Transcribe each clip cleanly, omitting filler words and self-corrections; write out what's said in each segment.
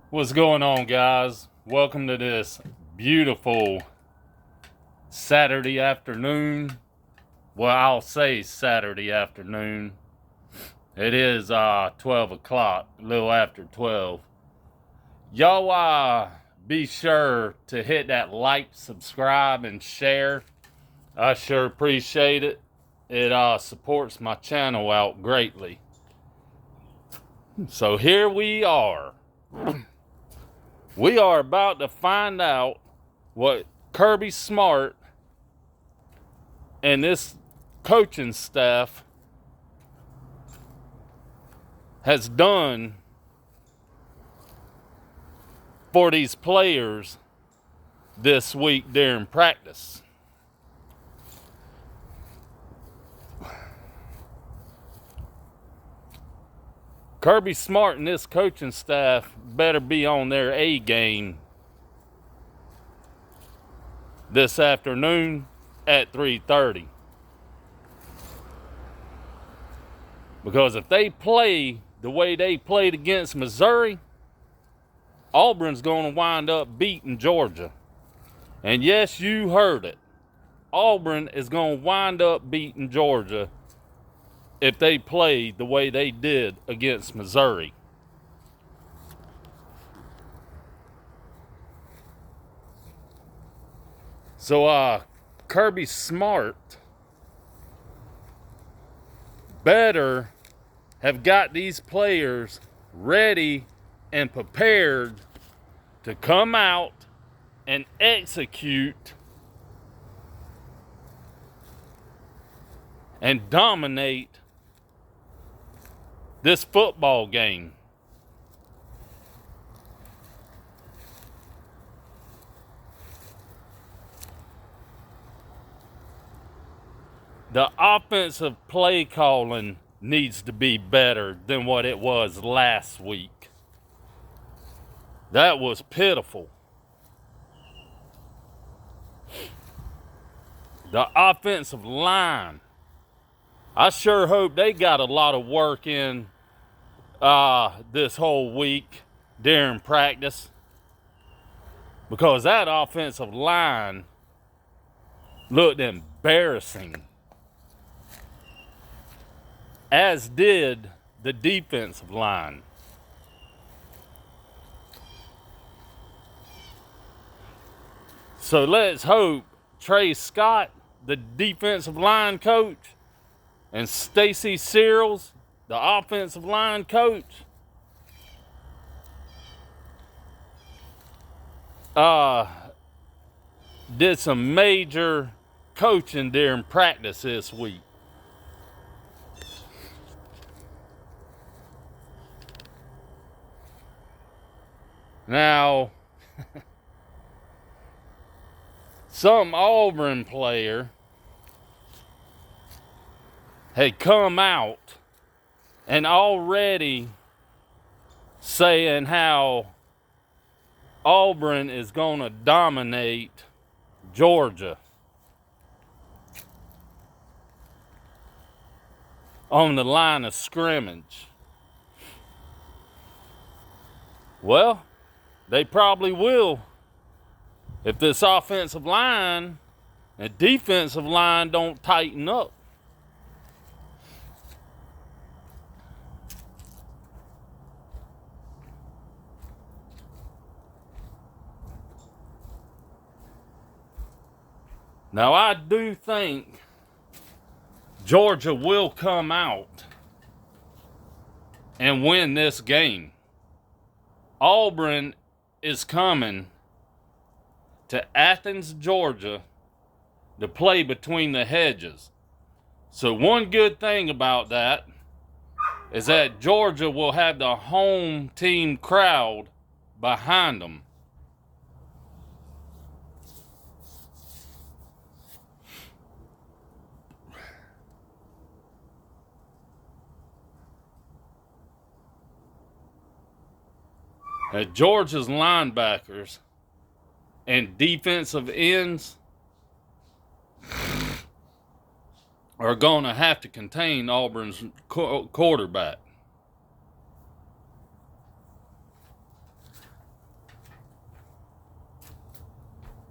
What's going on, guys? Welcome to this beautiful Saturday afternoon. Well, I'll say Saturday afternoon. It is 12 o'clock, a little after 12. Y'all be sure to hit that like, subscribe, and share. I sure appreciate it. It supports my channel out greatly. So here we are. We are about to find out what Kirby Smart and this coaching staff has done for these players this week during practice. Kirby Smart and this coaching staff better be on their A game this afternoon at 3:30. Because if they play the way they played against Missouri, Auburn's going to wind up beating Georgia. And yes, you heard it. Auburn is going to wind up beating Georgia if they play the way they did against Missouri. So, Kirby Smart better have got these players ready and prepared to come out and execute and dominate this football game. The offensive play calling needs to be better than what it was last week. That was pitiful. The offensive line, I sure hope they got a lot of work in this whole week during practice, because that offensive line looked embarrassing, as did the defensive line. So let's hope Trey Scott, the defensive line coach, and Stacy Searles, the offensive line coach, did some major coaching during practice this week. Now, some Auburn player had come out and already saying how Auburn is going to dominate Georgia on the line of scrimmage. Well, they probably will if this offensive line and defensive line don't tighten up. Now, I do think Georgia will come out and win this game. Auburn is coming to Athens, Georgia to play between the hedges. So one good thing about that is that Georgia will have the home team crowd behind them. Georgia's linebackers and defensive ends are going to have to contain Auburn's quarterback.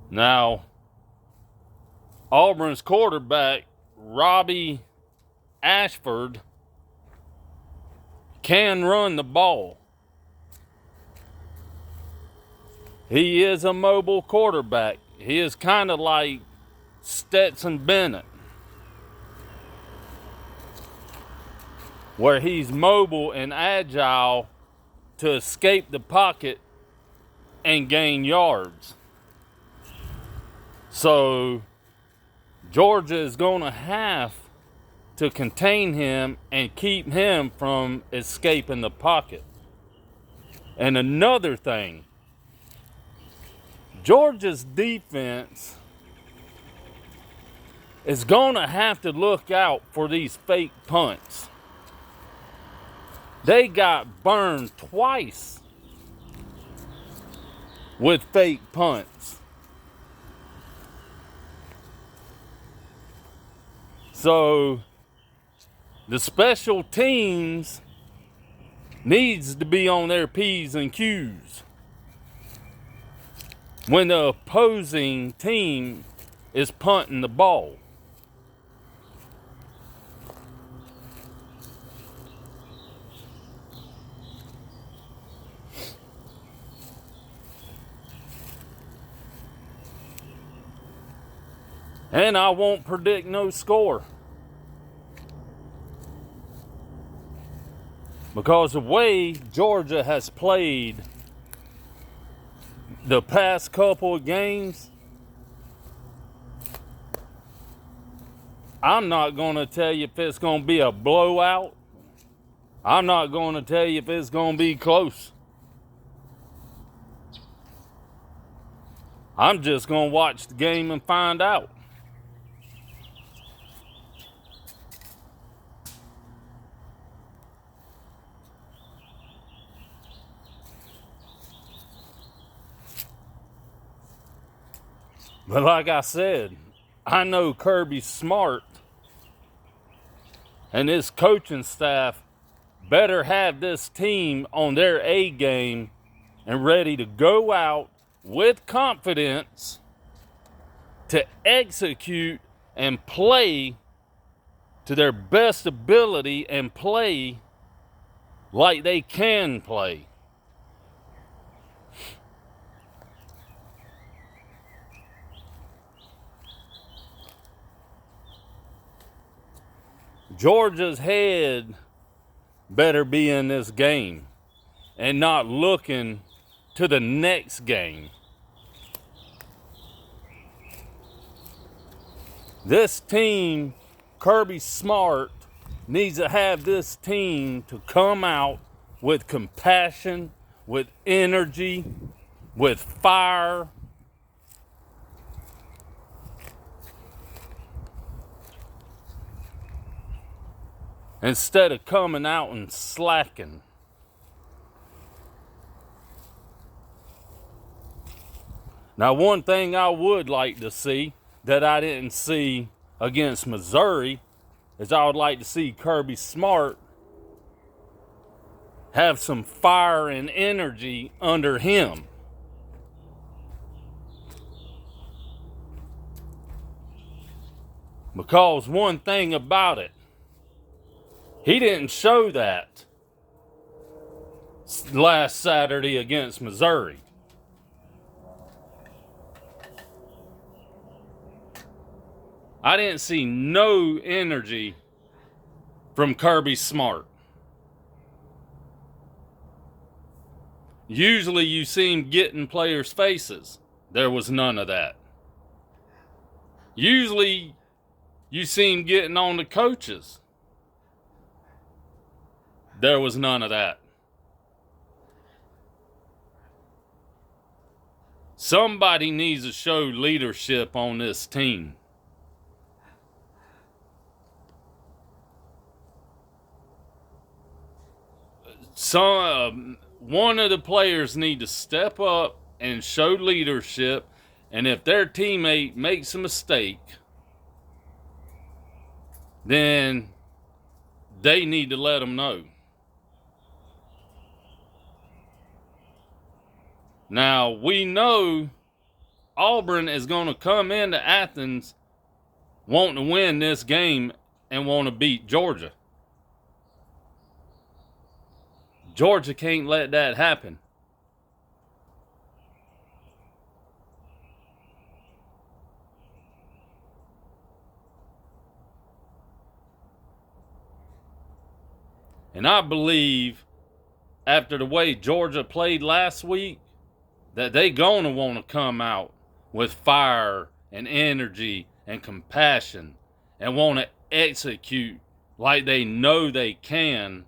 Now, Auburn's quarterback, Robbie Ashford, can run the ball. He is a mobile quarterback. He is kind of like Stetson Bennett, where he's mobile and agile to escape the pocket and gain yards. So Georgia is going to have to contain him and keep him from escaping the pocket. And another thing, Georgia's defense is going to have to look out for these fake punts. They got burned twice with fake punts. So the special teams needs to be on their P's and Q's when the opposing team is punting the ball. And I won't predict no score, because the way Georgia has played the past couple of games, I'm not going to tell you if it's going to be a blowout. I'm not going to tell you if it's going to be close. I'm just going to watch the game and find out. But like I said, I know Kirby's smart, and his coaching staff better have this team on their A game and ready to go out with confidence to execute and play to their best ability and play like they can play. Georgia's head better be in this game and not looking to the next game. This team, Kirby Smart, needs to have this team to come out with compassion, with energy, with fire. Instead of coming out and slacking. Now, one thing I would like to see that I didn't see against Missouri is I would like to see Kirby Smart have some fire and energy under him. Because one thing about it, he didn't show that last Saturday against Missouri. I didn't see no energy from Kirby Smart. Usually you see him get in players' faces. There was none of that. Usually you see him getting on the coaches. There was none of that. Somebody needs to show leadership on this team. One of the players need to step up and show leadership, and if their teammate makes a mistake, then they need to let them know. Now, we know Auburn is going to come into Athens wanting to win this game and want to beat Georgia. Georgia can't let that happen. And I believe after the way Georgia played last week, that they gonna want to come out with fire and energy and compassion and want to execute like they know they can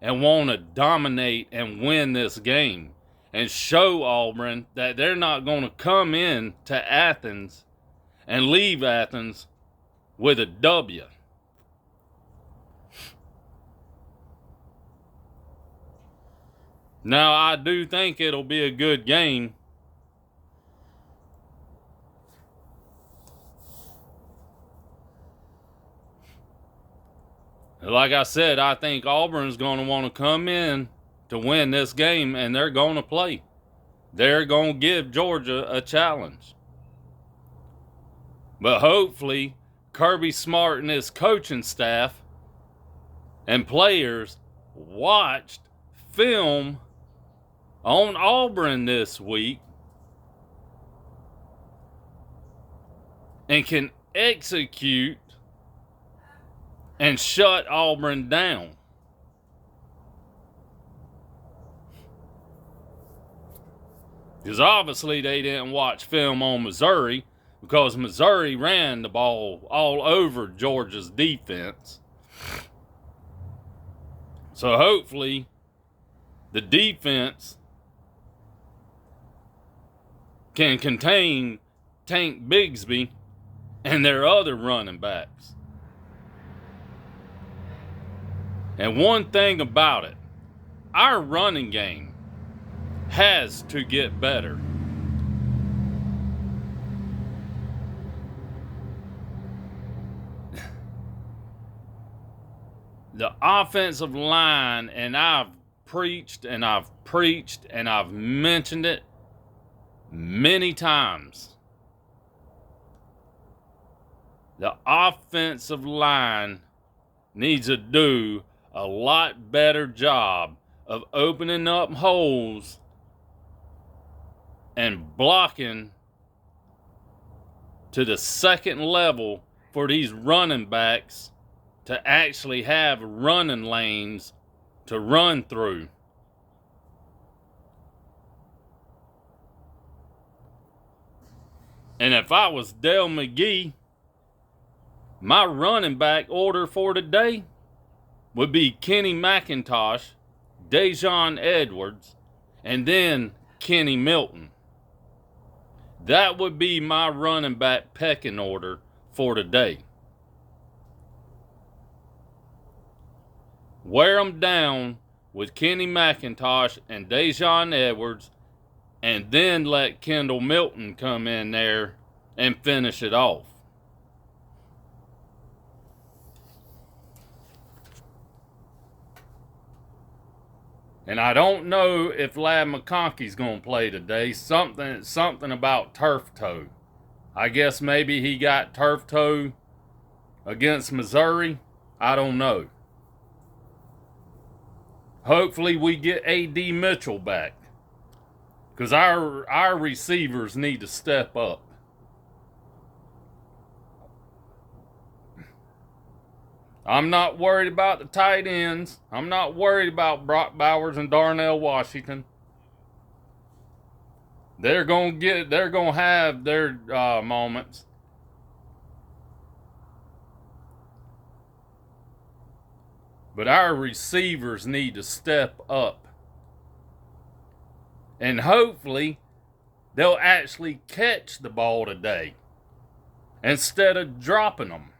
and want to dominate and win this game and show Auburn that they're not going to come in to Athens and leave Athens with a W. Now, I do think it'll be a good game. Like I said, I think Auburn's going to want to come in to win this game, and they're going to play. They're going to give Georgia a challenge. But hopefully, Kirby Smart and his coaching staff and players watched film on Auburn this week and can execute and shut Auburn down. Because obviously they didn't watch film on Missouri, because Missouri ran the ball all over Georgia's defense. So hopefully the defense can contain Tank Bigsby and their other running backs. And one thing about it, our running game has to get better. The offensive line, and I've preached and I've mentioned it many times. The offensive line needs to do a lot better job of opening up holes and blocking to the second level for these running backs to actually have running lanes to run through. And if I was Dale McGee, my running back order for today would be Kenny McIntosh, Dejon Edwards, and then Kenny Milton. That would be my running back pecking order for today. Wear them down with Kenny McIntosh and Dejon Edwards, and then let Kendall Milton come in there and finish it off. And I don't know if Ladd McConkey's going to play today. Something about turf toe. I guess maybe he got turf toe against Missouri. I don't know. Hopefully we get A.D. Mitchell back, because our receivers need to step up. I'm not worried about the tight ends. I'm not worried about Brock Bowers and Darnell Washington. They're gonna have their moments. But our receivers need to step up. And hopefully they'll actually catch the ball today instead of dropping them.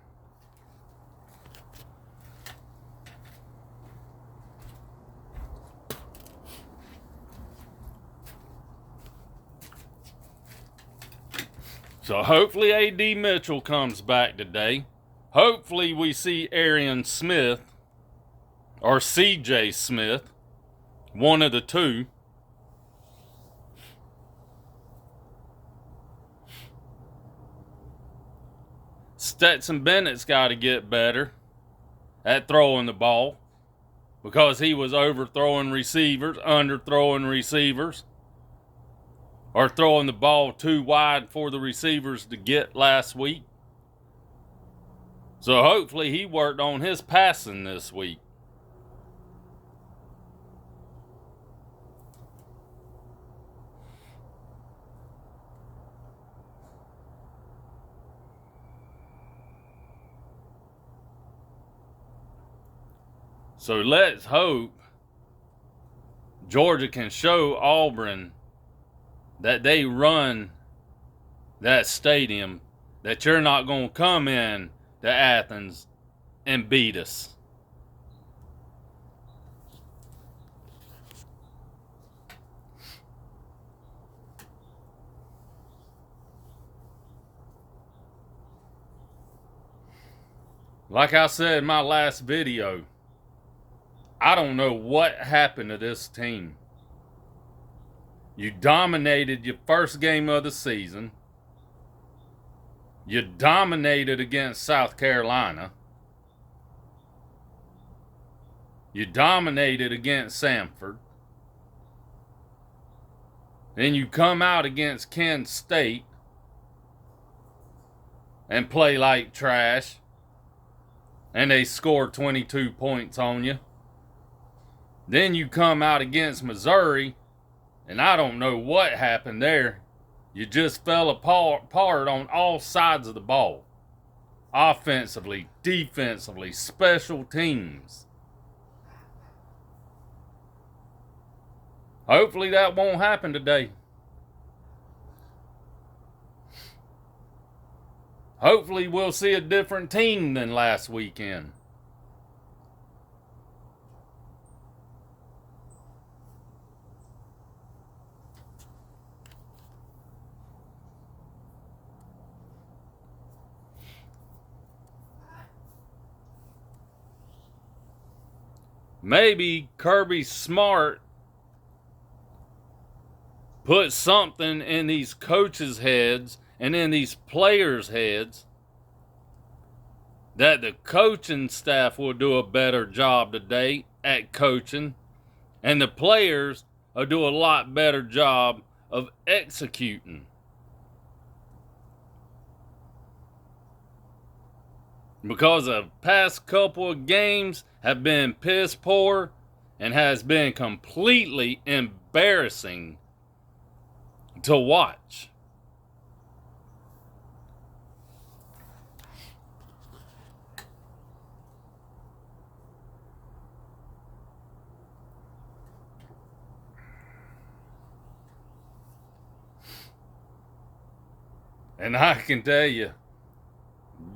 So hopefully A.D. Mitchell comes back today. Hopefully we see Arian Smith or C.J. Smith, one of the two. Stetson Bennett's got to get better at throwing the ball because he was overthrowing receivers, underthrowing receivers, or throwing the ball too wide for the receivers to get last week. So hopefully he worked on his passing this week. So let's hope Georgia can show Auburn that they run that stadium, that you're not going to come in to Athens and beat us. Like I said in my last video, I don't know what happened to this team. You dominated your first game of the season. You dominated against South Carolina. You dominated against Samford. Then you come out against Kent State and play like trash. And they score 22 points on you. Then you come out against Missouri, and I don't know what happened there. You just fell apart on all sides of the ball. Offensively, defensively, special teams. Hopefully that won't happen today. Hopefully we'll see a different team than last weekend. Maybe Kirby Smart put something in these coaches' heads and in these players' heads that the coaching staff will do a better job today at coaching, and the players will do a lot better job of executing. Because the past couple of games have been piss poor and has been completely embarrassing to watch. And I can tell you,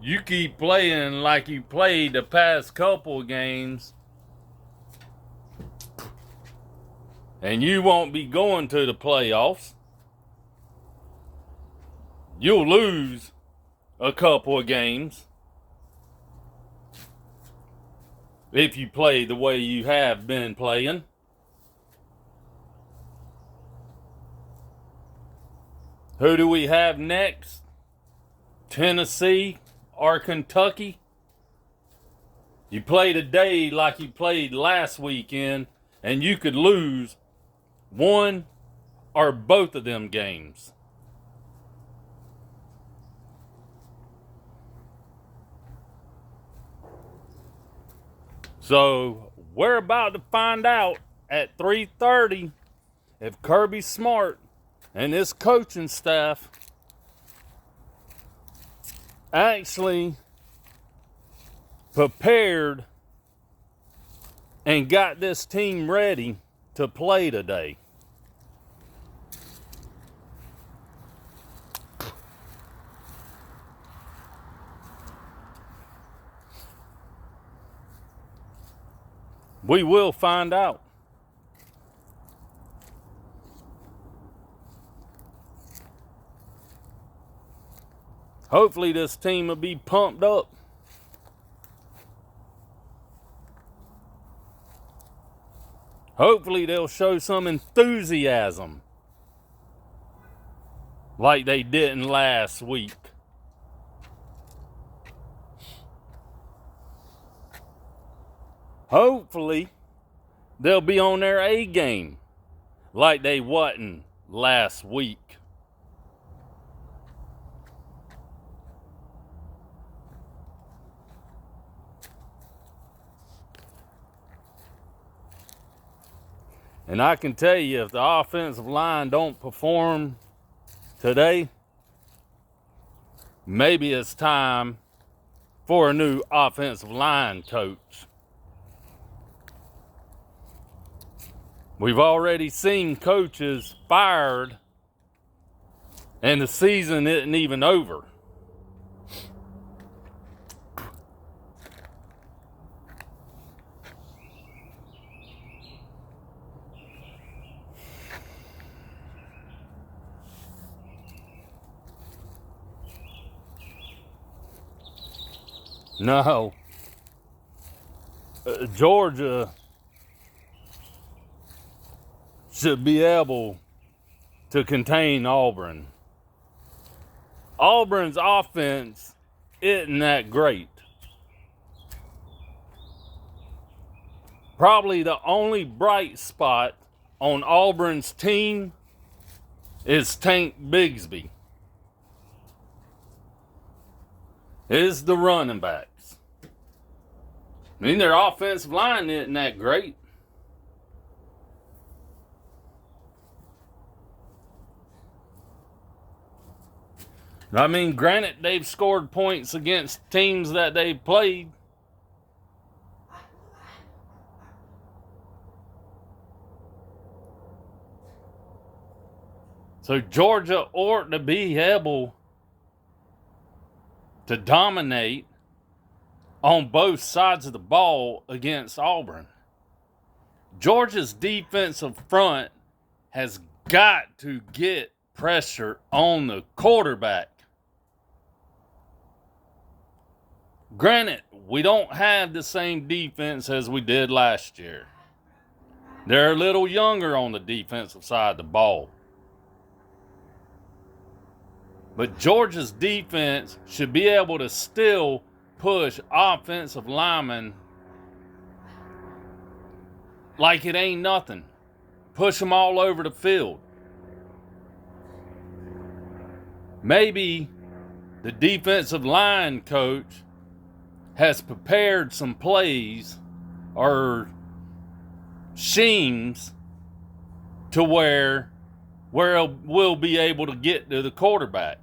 you keep playing like you played the past couple games, and you won't be going to the playoffs. You'll lose a couple of games if you play the way you have been playing. Who do we have next? Tennessee or Kentucky? You play today like you played last weekend, and you could lose one or both of them games. So we're about to find out at 3:30 if Kirby Smart and this coaching staff actually prepared and got this team ready to play today. We will find out. Hopefully this team will be pumped up. Hopefully they'll show some enthusiasm like they didn't last week. Hopefully, they'll be on their A game like they wasn't last week. And I can tell you, if the offensive line don't perform today, maybe it's time for a new offensive line coach. We've already seen coaches fired, and the season isn't even over. No. Georgia should be able to contain Auburn. Auburn's offense isn't that great. Probably the only bright spot on Auburn's team is Tank Bigsby. Is the running backs. I mean, their offensive line isn't that great. I mean, granted, they've scored points against teams that they've played. So Georgia ought to be able to dominate on both sides of the ball against Auburn. Georgia's defensive front has got to get pressure on the quarterback. Granted, we don't have the same defense as we did last year. They're a little younger on the defensive side of the ball. But Georgia's defense should be able to still push offensive linemen like it ain't nothing. Push them all over the field. Maybe the defensive line coach has prepared some plays or schemes to where we'll be able to get to the quarterback.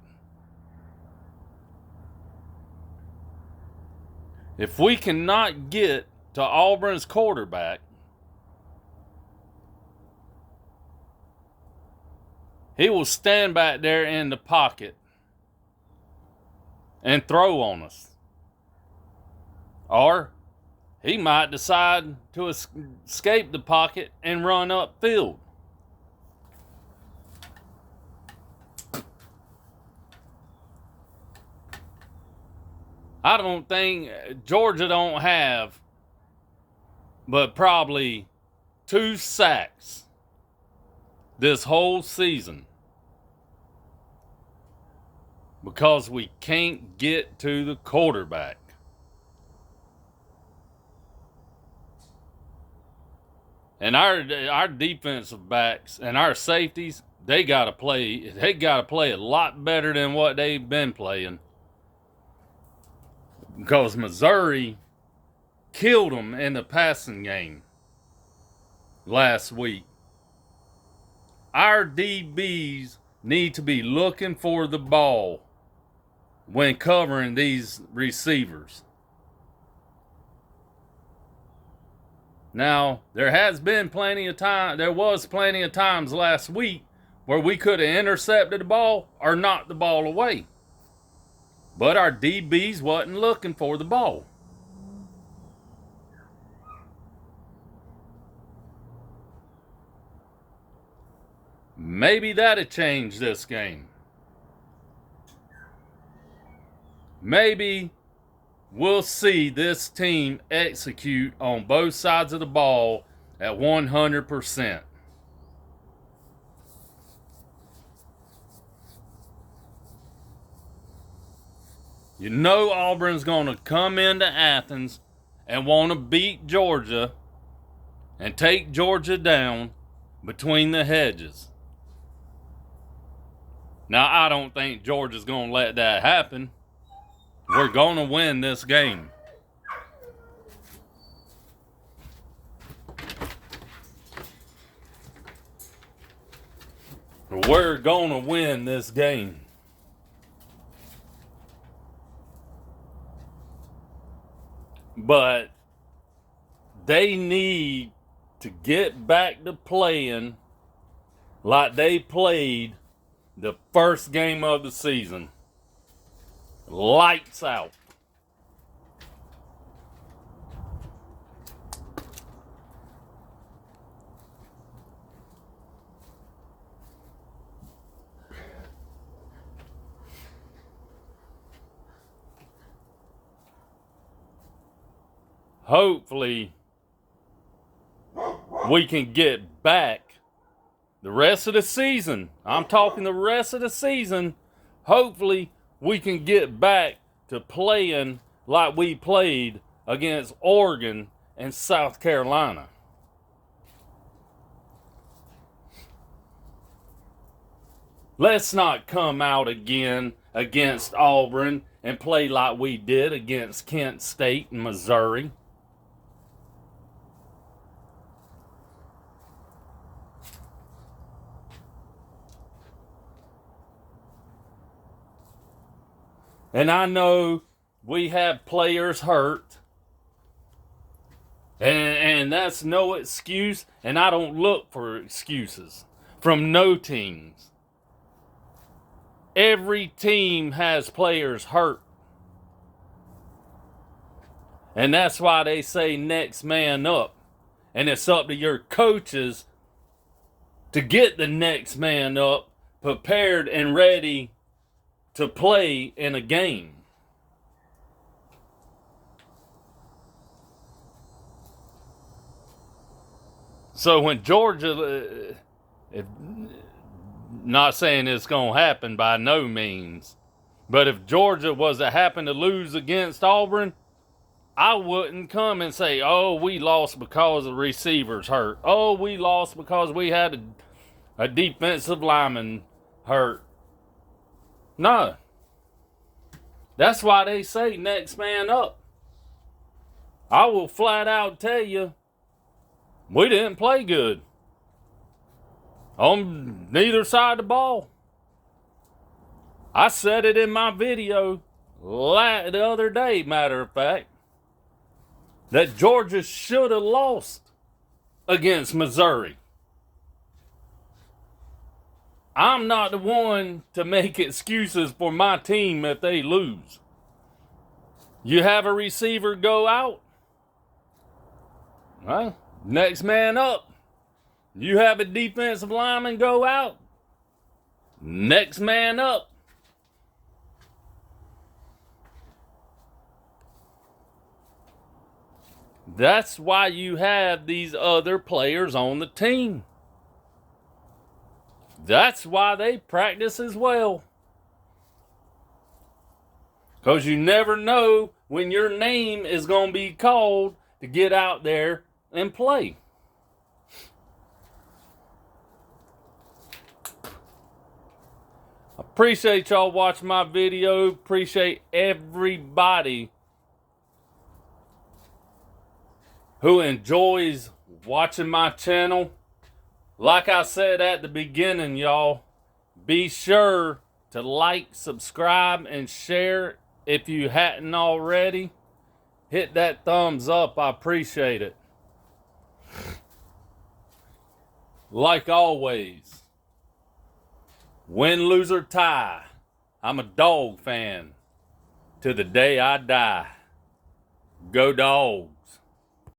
If we cannot get to Auburn's quarterback, he will stand back there in the pocket and throw on us. Or he might decide to escape the pocket and run upfield. I don't think Georgia don't have but probably 2 sacks this whole season because we can't get to the quarterback. And our defensive backs and our safeties, they gotta play a lot better than what they've been playing. Because Missouri killed them in the passing game last week. Our DBs need to be looking for the ball when covering these receivers. Now, there was plenty of times last week where we could have intercepted the ball or knocked the ball away. But our DBs wasn't looking for the ball. Maybe that'll change this game. Maybe we'll see this team execute on both sides of the ball at 100%. You know Auburn's going to come into Athens and want to beat Georgia and take Georgia down between the hedges. Now, I don't think Georgia's going to let that happen. We're going to win this game. We're going to win this game. But they need to get back to playing like they played the first game of the season. Lights out. Hopefully, we can get back the rest of the season. I'm talking the rest of the season. Hopefully, we can get back to playing like we played against Oregon and South Carolina. Let's not come out again against Auburn and play like we did against Kent State and Missouri. And I know we have players hurt. And that's no excuse. And I don't look for excuses from no teams. Every team has players hurt. And that's why they say next man up. And it's up to your coaches to get the next man up, prepared and ready to play in a game. So when Georgia, not saying it's going to happen by no means, but if Georgia was to happen to lose against Auburn, I wouldn't come and say, oh, we lost because the receivers hurt. Oh, we lost because we had a defensive lineman hurt. No. That's why they say next man up. I will flat out tell you, we didn't play good on neither side of the ball. I said it in my video the other day, matter of fact, that Georgia should have lost against Missouri. I'm not the one to make excuses for my team if they lose. You have a receiver go out? Well, next man up. You have a defensive lineman go out? Next man up. That's why you have these other players on the team. That's why they practice as well. Because you never know when your name is going to be called to get out there and play. Appreciate y'all watching my video. Appreciate everybody who enjoys watching my channel. Like I said at the beginning, y'all, be sure to like, subscribe, and share if you hadn't already. Hit that thumbs up. I appreciate it. Like always, win, lose, or tie, I'm a dog fan to the day I die. Go Dogs.